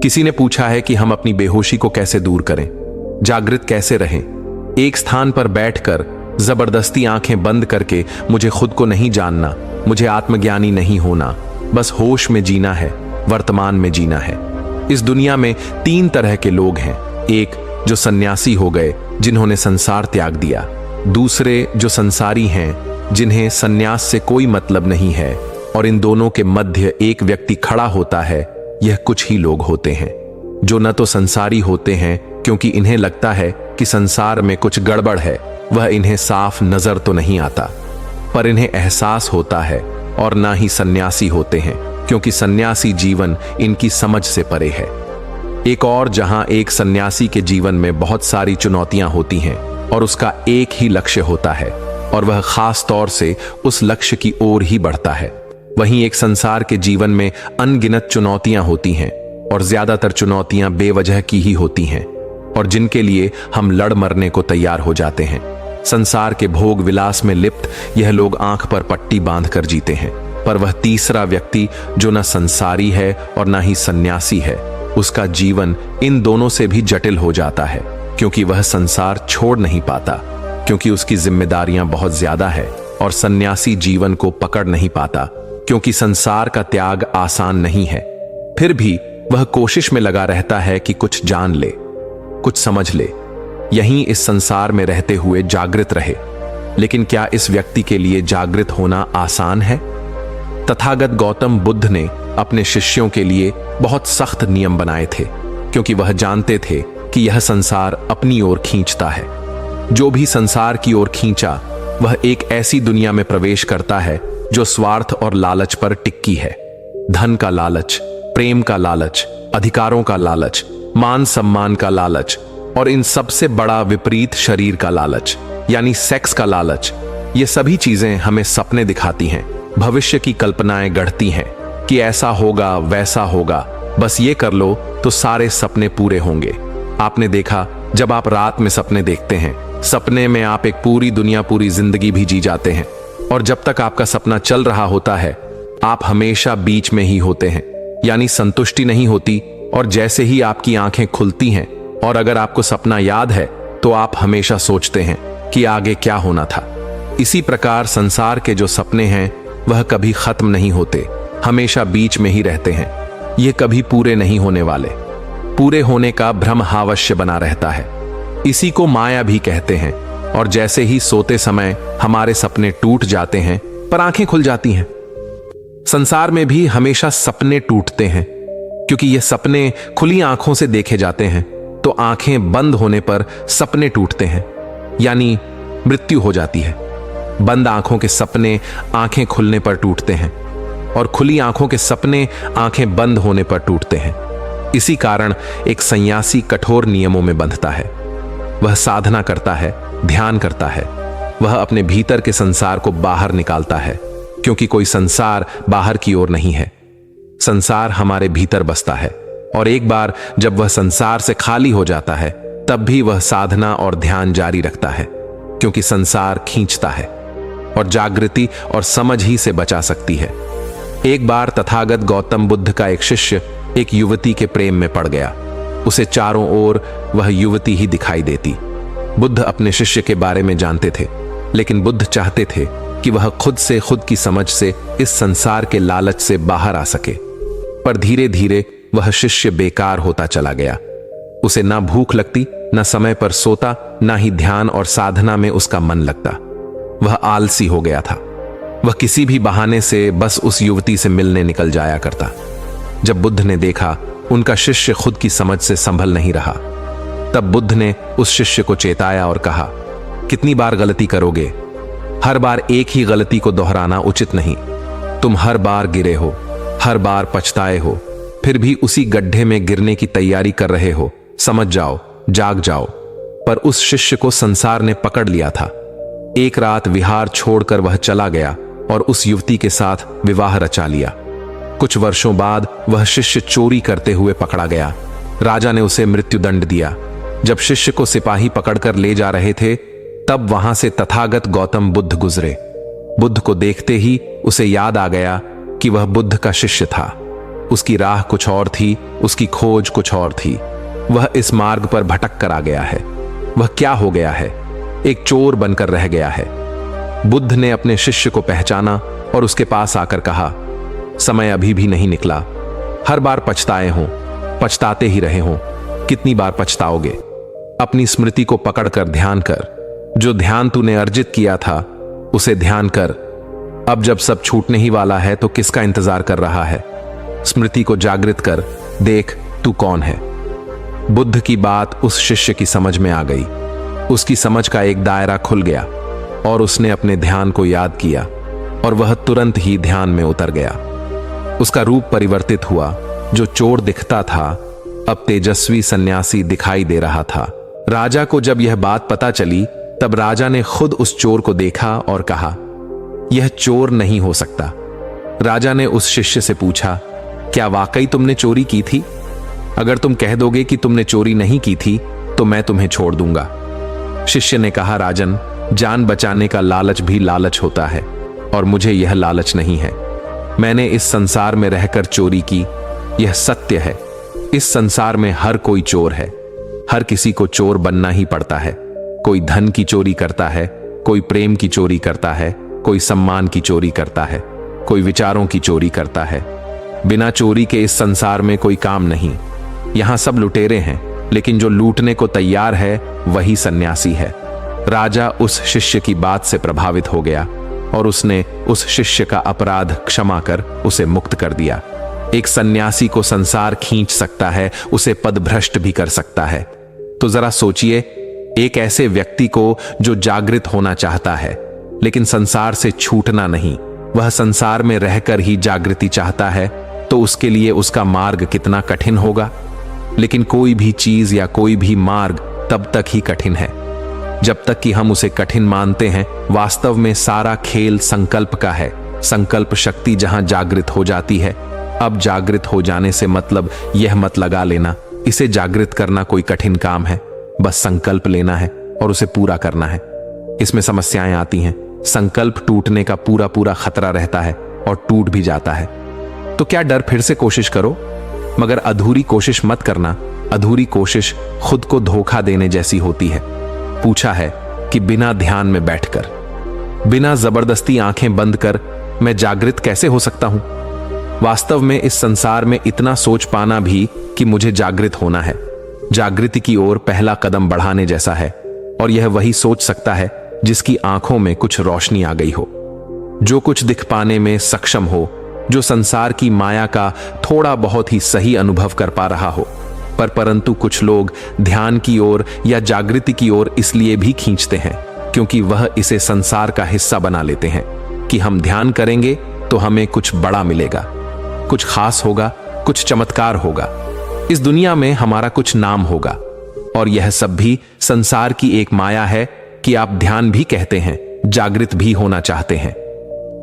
किसी ने पूछा है कि हम अपनी बेहोशी को कैसे दूर करें, जागृत कैसे रहें। एक स्थान पर बैठकर जबरदस्ती आंखें बंद करके मुझे खुद को नहीं जानना, मुझे आत्मज्ञानी नहीं होना, बस होश में जीना है, वर्तमान में जीना है। इस दुनिया में 3 तरह के लोग हैं। एक जो सन्यासी हो गए, जिन्होंने संसार त्याग दिया। दूसरे जो संसारी हैं, जिन्हें सन्यास से कोई मतलब नहीं है। और इन दोनों के मध्य एक व्यक्ति खड़ा होता है। यह कुछ ही लोग होते हैं जो न तो संसारी होते हैं क्योंकि इन्हें लगता है कि संसार में कुछ गड़बड़ है, वह इन्हें साफ नजर तो नहीं आता, पर इन्हें एहसास होता है। और ना ही सन्यासी होते हैं क्योंकि सन्यासी जीवन इनकी समझ से परे है। एक और जहां एक सन्यासी के जीवन में बहुत सारी चुनौतियां होती हैं और उसका एक ही लक्ष्य होता है और वह खास तौर से उस लक्ष्य की ओर ही बढ़ता है। वहीं एक संसार के जीवन में अनगिनत चुनौतियां होती हैं और ज्यादातर चुनौतियां बेवजह की ही होती हैं और जिनके लिए हम लड़ मरने को तैयार हो जाते हैं। संसार के भोग विलास में लिप्त यह लोग आंख पर पट्टी बांधकर जीते हैं, पर वह तीसरा व्यक्ति जो न संसारी है और न ही सन्यासी है, उसका जीवन इन दोनों से भी जटिल हो जाता है क्योंकि वह संसार छोड़ नहीं पाता, क्योंकि उसकी जिम्मेदारियां बहुत ज्यादा है। और सन्यासी जीवन को पकड़ नहीं पाता क्योंकि संसार का त्याग आसान नहीं है। फिर भी वह कोशिश में लगा रहता है कि कुछ जान ले, कुछ समझ ले, यहीं इस संसार में रहते हुए जागृत रहे। लेकिन क्या इस व्यक्ति के लिए जागृत होना आसान है? तथागत गौतम बुद्ध ने अपने शिष्यों के लिए बहुत सख्त नियम बनाए थे क्योंकि वह जानते थे कि यह संसार अपनी ओर खींचता है। जो भी संसार की ओर खींचा वह एक ऐसी दुनिया में प्रवेश करता है जो स्वार्थ और लालच पर टिकी है। धन का लालच, प्रेम का लालच, अधिकारों का लालच, मान सम्मान का लालच और इन सबसे बड़ा विपरीत शरीर का लालच यानी सेक्स का लालच। ये सभी चीजें हमें सपने दिखाती हैं, भविष्य की कल्पनाएं गढ़ती हैं कि ऐसा होगा वैसा होगा, बस ये कर लो तो सारे सपने पूरे होंगे। आपने देखा, जब आप रात में सपने देखते हैं, सपने में आप एक पूरी दुनिया, पूरी जिंदगी भी जी जाते हैं और जब तक आपका सपना चल रहा होता है आप हमेशा बीच में ही होते हैं, यानी संतुष्टि नहीं होती। और जैसे ही आपकी आंखें खुलती हैं और अगर आपको सपना याद है तो आप हमेशा सोचते हैं कि आगे क्या होना था। इसी प्रकार संसार के जो सपने हैं वह कभी खत्म नहीं होते, हमेशा बीच में ही रहते हैं। ये कभी पूरे नहीं होने वाले, पूरे होने का भ्रम अवश्य बना रहता है। इसी को माया भी कहते हैं। और जैसे ही सोते समय हमारे सपने टूट जाते हैं पर आंखें खुल जाती हैं। संसार में भी हमेशा सपने टूटते हैं क्योंकि ये सपने खुली आंखों से देखे जाते हैं, तो आंखें बंद होने पर सपने टूटते हैं, यानी मृत्यु हो जाती है। बंद आंखों के सपने आंखें खुलने पर टूटते हैं और खुली आंखों के सपने आंखें बंद होने पर टूटते हैं। इसी कारण एक सन्यासी कठोर नियमों में बंधता है। वह साधना करता है, ध्यान करता है, वह अपने भीतर के संसार को बाहर निकालता है क्योंकि कोई संसार बाहर की ओर नहीं है। संसार हमारे भीतर बसता है और एक बार जब वह संसार से खाली हो जाता है तब भी वह साधना और ध्यान जारी रखता है क्योंकि संसार खींचता है और जागृति और समझ ही से बचा सकती है। एक बार तथागत गौतम बुद्ध का एक शिष्य एक युवती के प्रेम में पड़ गया। उसे चारों ओर वह युवती ही दिखाई देती। बुद्ध अपने शिष्य के बारे में जानते थे, लेकिन बुद्ध चाहते थे कि वह खुद से, खुद की समझ से इस संसार के लालच से बाहर आ सके। पर धीरे धीरे वह शिष्य बेकार होता चला गया। उसे ना भूख लगती, ना समय पर सोता, ना ही ध्यान और साधना में उसका मन लगता। वह आलसी हो गया था। वह किसी भी बहाने से बस उस युवती से मिलने निकल जाया करता। जब बुद्ध ने देखा उनका शिष्य खुद की समझ से संभल नहीं रहा, तब बुद्ध ने उस शिष्य को चेताया और कहा, कितनी बार गलती करोगे? हर बार एक ही गलती को दोहराना उचित नहीं। तुम हर बार गिरे हो, हर बार पछताए हो, फिर भी उसी गड्ढे में गिरने की तैयारी कर रहे हो। समझ जाओ, जाग जाओ। पर उस शिष्य को संसार ने पकड़ लिया था। एक रात विहार छोड़कर वह चला गया और उस युवती के साथ विवाह रचा लिया। कुछ वर्षों बाद वह शिष्य चोरी करते हुए पकड़ा गया। राजा ने उसे मृत्युदंड दिया। जब शिष्य को सिपाही पकड़कर ले जा रहे थे तब वहां से तथागत गौतम बुद्ध गुजरे। बुद्ध को देखते ही उसे याद आ गया कि वह बुद्ध का शिष्य था। उसकी राह कुछ और थी, उसकी खोज कुछ और थी। वह इस मार्ग पर भटक कर आ गया है। वह क्या हो गया है? एक चोर बनकर रह गया है। बुद्ध ने अपने शिष्य को पहचाना और उसके पास आकर कहा, समय अभी भी नहीं निकला। हर बार पछताए हो, पछताते ही रहे हो। कितनी बार पछताओगे? अपनी स्मृति को पकड़कर ध्यान कर। जो ध्यान तूने अर्जित किया था उसे ध्यान कर। अब जब सब छूटने ही वाला है तो किसका इंतजार कर रहा है? स्मृति को जागृत कर, देख तू कौन है। बुद्ध की बात उस शिष्य की समझ में आ गई। उसकी समझ का एक दायरा खुल गया और उसने अपने ध्यान को याद किया और वह तुरंत ही ध्यान में उतर गया। उसका रूप परिवर्तित हुआ। जो चोर दिखता था अब तेजस्वी सन्यासी दिखाई दे रहा था। राजा को जब यह बात पता चली तब राजा ने खुद उस चोर को देखा और कहा, यह चोर नहीं हो सकता। राजा ने उस शिष्य से पूछा, क्या वाकई तुमने चोरी की थी? अगर तुम कह दोगे कि तुमने चोरी नहीं की थी तो मैं तुम्हें छोड़ दूंगा। शिष्य ने कहा, राजन, जान बचाने का लालच भी लालच होता है और मुझे यह लालच नहीं है। मैंने इस संसार में रहकर चोरी की, यह सत्य है। इस संसार में हर कोई चोर है। हर किसी को चोर बनना ही पड़ता है। कोई धन की चोरी करता है, कोई प्रेम की चोरी करता है, कोई सम्मान की चोरी करता है, कोई विचारों की चोरी करता है। बिना चोरी के इस संसार में कोई काम नहीं। यहां सब लुटेरे हैं, लेकिन जो लूटने को तैयार है वही सन्यासी है। राजा उस शिष्य की बात से प्रभावित हो गया और उसने उस शिष्य का अपराध क्षमा कर उसे मुक्त कर दिया। एक सन्यासी को संसार खींच सकता है, उसे पदभ्रष्ट भी कर सकता है। तो जरा सोचिए, एक ऐसे व्यक्ति को जो जागृत होना चाहता है लेकिन संसार से छूटना नहीं, वह संसार में रहकर ही जागृति चाहता है, तो उसके लिए उसका मार्ग कितना कठिन होगा। लेकिन कोई भी चीज या कोई भी मार्ग तब तक ही कठिन है जब तक कि हम उसे कठिन मानते हैं। वास्तव में सारा खेल संकल्प का है। संकल्प शक्ति जहां जागृत हो जाती है। अब जागृत हो जाने से मतलब यह मत लगा लेना इसे जागृत करना कोई कठिन काम है। बस संकल्प लेना है और उसे पूरा करना है। इसमें समस्याएं आती हैं। संकल्प टूटने का पूरा पूरा खतरा रहता है और टूट भी जाता है। तो क्या डर? फिर से कोशिश करो, मगर अधूरी कोशिश मत करना। अधूरी कोशिश खुद को धोखा देने जैसी होती है। पूछा है कि बिना ध्यान में बैठकर, बिना जबरदस्ती आंखें बंद कर मैं जागृत कैसे हो सकता हूं? वास्तव में इस संसार में इतना सोच पाना भी कि मुझे जागृत होना है, जागृति की ओर पहला कदम बढ़ाने जैसा है। और यह वही सोच सकता है जिसकी आंखों में कुछ रोशनी आ गई हो, जो कुछ दिख पाने में सक्षम हो, जो संसार की माया का थोड़ा बहुत ही सही अनुभव कर पा रहा हो। परंतु कुछ लोग ध्यान की ओर या जागृति की ओर इसलिए भी खींचते हैं क्योंकि वह इसे संसार का हिस्सा बना लेते हैं कि हम ध्यान करेंगे तो हमें कुछ बड़ा मिलेगा, कुछ खास होगा, कुछ चमत्कार होगा, इस दुनिया में हमारा कुछ नाम होगा। और यह सब भी संसार की एक माया है कि आप ध्यान भी कहते हैं, जागृत भी होना चाहते हैं।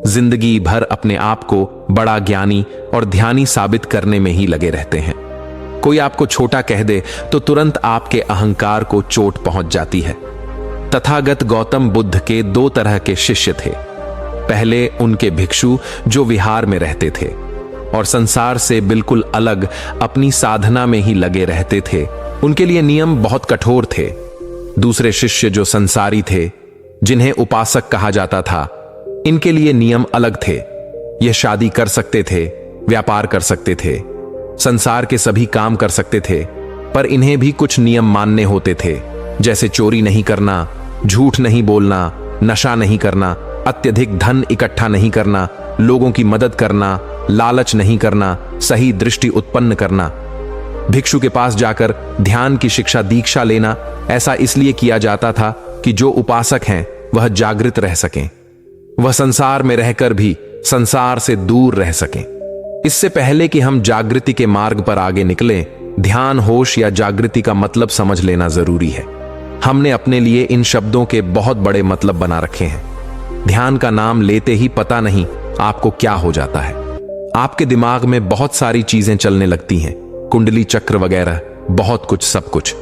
जिंदगी भर अपने आप को बड़ा ज्ञानी और ध्यानी साबित करने में ही लगे रहते हैं। कोई आपको छोटा कह दे तो तुरंत आपके अहंकार को चोट पहुंच जाती है। तथागत गौतम बुद्ध के दो तरह के शिष्य थे। पहले उनके भिक्षु जो विहार में रहते थे और संसार से बिल्कुल अलग अपनी साधना में ही लगे रहते थे। उनके लिए नियम बहुत कठोर थे। दूसरे शिष्य जो संसारी थे, जिन्हें उपासक कहा जाता था, इनके लिए नियम अलग थे। यह शादी कर सकते थे, व्यापार कर सकते थे, संसार के सभी काम कर सकते थे, पर इन्हें भी कुछ नियम मानने होते थे, जैसे चोरी नहीं करना, झूठ नहीं बोलना, नशा नहीं करना, अत्यधिक धन इकट्ठा नहीं करना, लोगों की मदद करना, लालच नहीं करना, सही दृष्टि उत्पन्न करना। भिक्षु के पास जाकर ध्यान की शिक्षा दीक्षा लेना ऐसा इसलिए किया जाता था कि जो उपासक हैं वह जागृत रह सकें, वह संसार में रहकर भी संसार से दूर रह सकें। इससे पहले कि हम जागृति के मार्ग पर आगे निकलें, ध्यान, होश या जागृति का मतलब समझ लेना जरूरी है। हमने अपने लिए इन शब्दों के बहुत बड़े मतलब बना रखे हैं। ध्यान का नाम लेते ही पता नहीं आपको क्या हो जाता है। आपके दिमाग में बहुत सारी चीजें चलने लगती हैं, कुंडली चक्र वगैरह, बहुत कुछ, सब कुछ,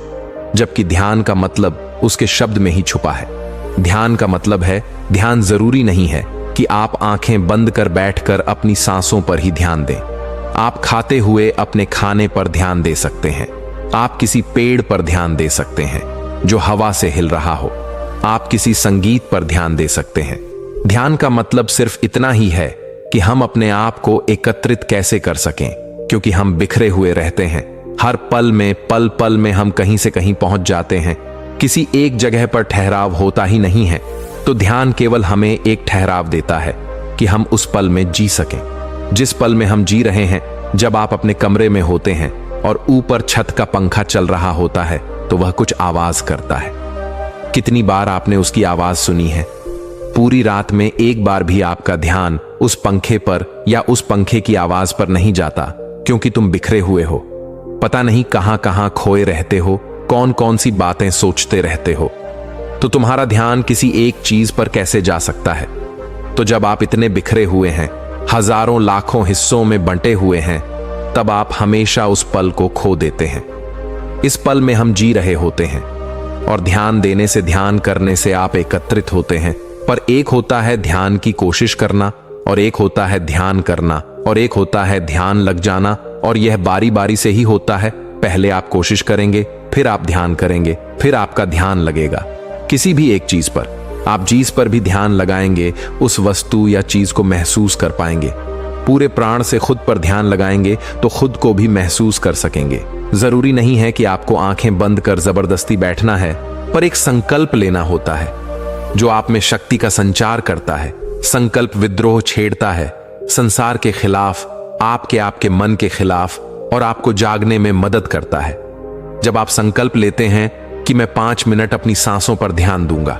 जबकि ध्यान का मतलब उसके शब्द में ही छुपा है। ध्यान का मतलब है, ध्यान जरूरी नहीं है कि आप आंखें बंद कर बैठकर अपनी सांसों पर ही ध्यान दें। आप खाते हुए अपने खाने पर ध्यान दे सकते हैं। आप किसी पेड़ पर ध्यान दे सकते हैं जो हवा से हिल रहा हो। आप किसी संगीत पर ध्यान दे सकते हैं। ध्यान का मतलब सिर्फ इतना ही है कि हम अपने आप को एकत्रित कैसे कर सकें, क्योंकि हम बिखरे हुए रहते हैं। हर पल में पल पल में हम कहीं से कहीं पहुंच जाते हैं। किसी एक जगह पर ठहराव होता ही नहीं है। तो ध्यान केवल हमें एक ठहराव देता है कि हम उस पल में जी सकें। जिस पल में हम जी रहे हैं, जब आप अपने कमरे में होते हैं और ऊपर छत का पंखा चल रहा होता है तो वह कुछ आवाज करता है। कितनी बार आपने उसकी आवाज सुनी है? पूरी रात में एक बार भी आपका ध्यान उस पंखे पर या उस पंखे की आवाज पर नहीं जाता, क्योंकि तुम बिखरे हुए हो। पता नहीं कहां कहां खोए रहते हो, कौन कौन सी बातें सोचते रहते हो। तो तुम्हारा ध्यान किसी एक चीज पर कैसे जा सकता है? तो जब आप इतने बिखरे हुए हैं, हजारों लाखों हिस्सों में बंटे हुए हैं, तब आप हमेशा उस पल को खो देते हैं। इस पल में हम जी रहे होते हैं और ध्यान देने से, ध्यान करने से आप एकत्रित होते हैं। पर एक होता है ध्यान की कोशिश करना, और एक होता है ध्यान करना, और एक होता है ध्यान लग जाना। और यह बारी बारी से ही होता है। पहले आप कोशिश करेंगे, फिर आप ध्यान करेंगे, फिर आपका ध्यान लगेगा किसी भी एक चीज पर। आप जिस पर भी ध्यान लगाएंगे, उस वस्तु या चीज को महसूस कर पाएंगे। पूरे प्राण से खुद पर ध्यान लगाएंगे तो खुद को भी महसूस कर सकेंगे। जरूरी नहीं है कि आपको आंखें बंद कर जबरदस्ती बैठना है, पर एक संकल्प लेना होता है जो आप में शक्ति का संचार करता है। संकल्प विद्रोह छेड़ता है, संसार के खिलाफ, आपके मन के खिलाफ, और आपको जागने में मदद करता है। जब आप संकल्प लेते हैं कि मैं 5 मिनट अपनी सांसों पर ध्यान दूंगा,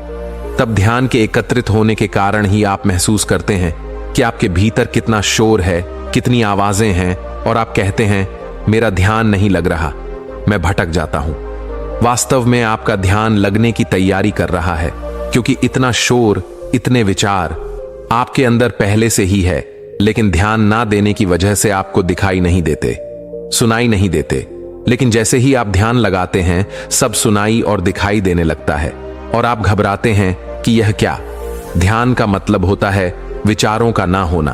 तब ध्यान के एकत्रित होने के कारण ही आप महसूस करते हैं कि आपके भीतर कितना शोर है, कितनी आवाजें हैं, और आप कहते हैं मेरा ध्यान नहीं लग रहा, मैं भटक जाता हूं। वास्तव में आपका ध्यान लगने की तैयारी कर रहा है, क्योंकि इतना शोर, इतने विचार आपके अंदर पहले से ही है, लेकिन ध्यान ना देने की वजह से आपको दिखाई नहीं देते, सुनाई नहीं देते। लेकिन जैसे ही आप ध्यान लगाते हैं, सब सुनाई और दिखाई देने लगता है, और आप घबराते हैं कि यह क्या। ध्यान का मतलब होता है विचारों का ना होना,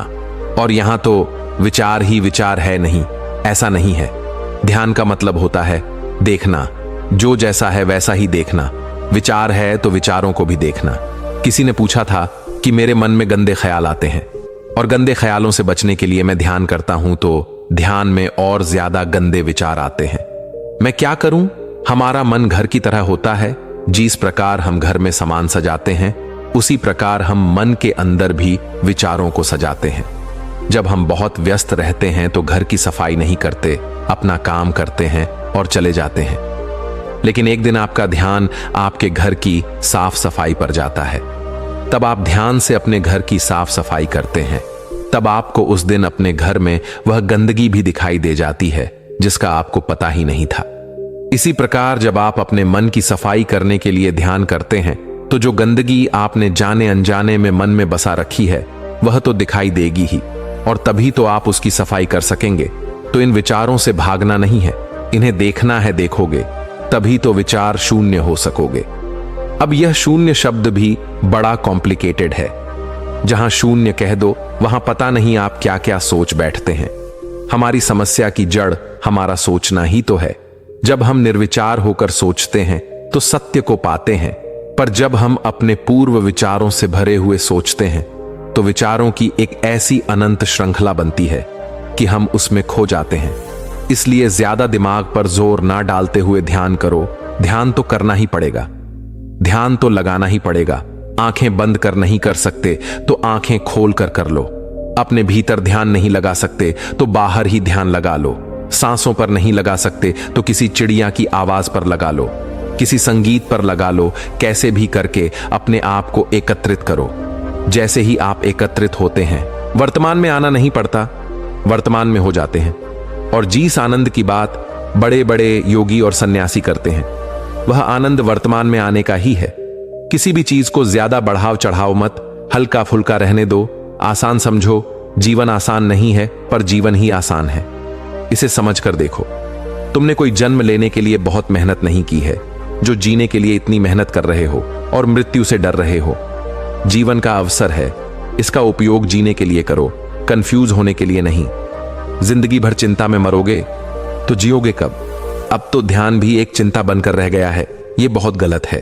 और यहां तो विचार ही विचार है नहीं, ऐसा नहीं है। ध्यान का मतलब होता है देखना, जो जैसा है वैसा ही देखना। विचार है तो विचारों को भी देखना। किसी ने पूछा था कि मेरे मन में गंदे ख्याल आते हैं, और गंदे ख्यालों से बचने के लिए मैं ध्यान करता हूं तो ध्यान में और ज्यादा गंदे विचार आते हैं। मैं क्या करूं? हमारा मन घर की तरह होता है। जिस प्रकार हम घर में सामान सजाते हैं, उसी प्रकार हम मन के अंदर भी विचारों को सजाते हैं। जब हम बहुत व्यस्त रहते हैं तो घर की सफाई नहीं करते, अपना काम करते हैं और चले जाते हैं। लेकिन एक दिन आपका ध्यान आपके घर की साफ सफाई पर जाता है। तब आप ध्यान से अपने घर की साफ सफाई करते हैं। तब आपको उस दिन अपने घर में वह गंदगी भी दिखाई दे जाती है जिसका आपको पता ही नहीं था। इसी प्रकार जब आप अपने मन की सफाई करने के लिए ध्यान करते हैं, तो जो गंदगी आपने जाने अनजाने में मन में बसा रखी है, वह तो दिखाई देगी ही, और तभी तो आप उसकी सफाई कर सकेंगे। तो इन विचारों से भागना नहीं है, इन्हें देखना है। देखोगे तभी तो विचार शून्य हो सकोगे। अब यह शून्य शब्द भी बड़ा कॉम्प्लिकेटेड है। जहां शून्य कह दो, वहां पता नहीं आप क्या क्या सोच बैठते हैं। हमारी समस्या की जड़ हमारा सोचना ही तो है। जब हम निर्विचार होकर सोचते हैं तो सत्य को पाते हैं, पर जब हम अपने पूर्व विचारों से भरे हुए सोचते हैं तो विचारों की एक ऐसी अनंत श्रृंखला बनती है कि हम उसमें खो जाते हैं। इसलिए ज्यादा दिमाग पर जोर ना डालते हुए ध्यान करो। ध्यान तो करना ही पड़ेगा, ध्यान तो लगाना ही पड़ेगा। आंखें बंद कर नहीं कर सकते तो आंखें खोल कर कर लो। अपने भीतर ध्यान नहीं लगा सकते तो बाहर ही ध्यान लगा लो। सांसों पर नहीं लगा सकते तो किसी चिड़िया की आवाज पर लगा लो, किसी संगीत पर लगा लो। कैसे भी करके अपने आप को एकत्रित करो। जैसे ही आप एकत्रित होते हैं, वर्तमान में आना नहीं पड़ता, वर्तमान में हो जाते हैं। और जिस आनंद की बात बड़े बड़े योगी और सन्यासी करते हैं, वह आनंद वर्तमान में आने का ही है। किसी भी चीज को ज्यादा बढ़ाव चढ़ाव मत, हल्का फुल्का रहने दो। आसान समझो, जीवन आसान नहीं है, पर जीवन ही आसान है। इसे समझ कर देखो। तुमने कोई जन्म लेने के लिए बहुत मेहनत नहीं की है, जो जीने के लिए इतनी मेहनत कर रहे हो और मृत्यु से डर रहे हो। जीवन का अवसर है, इसका उपयोग जीने के लिए करो, कंफ्यूज होने के लिए नहीं। जिंदगी भर चिंता में मरोगे तो जियोगे कब? अब तो ध्यान भी एक चिंता बनकर रह गया है। ये बहुत गलत है।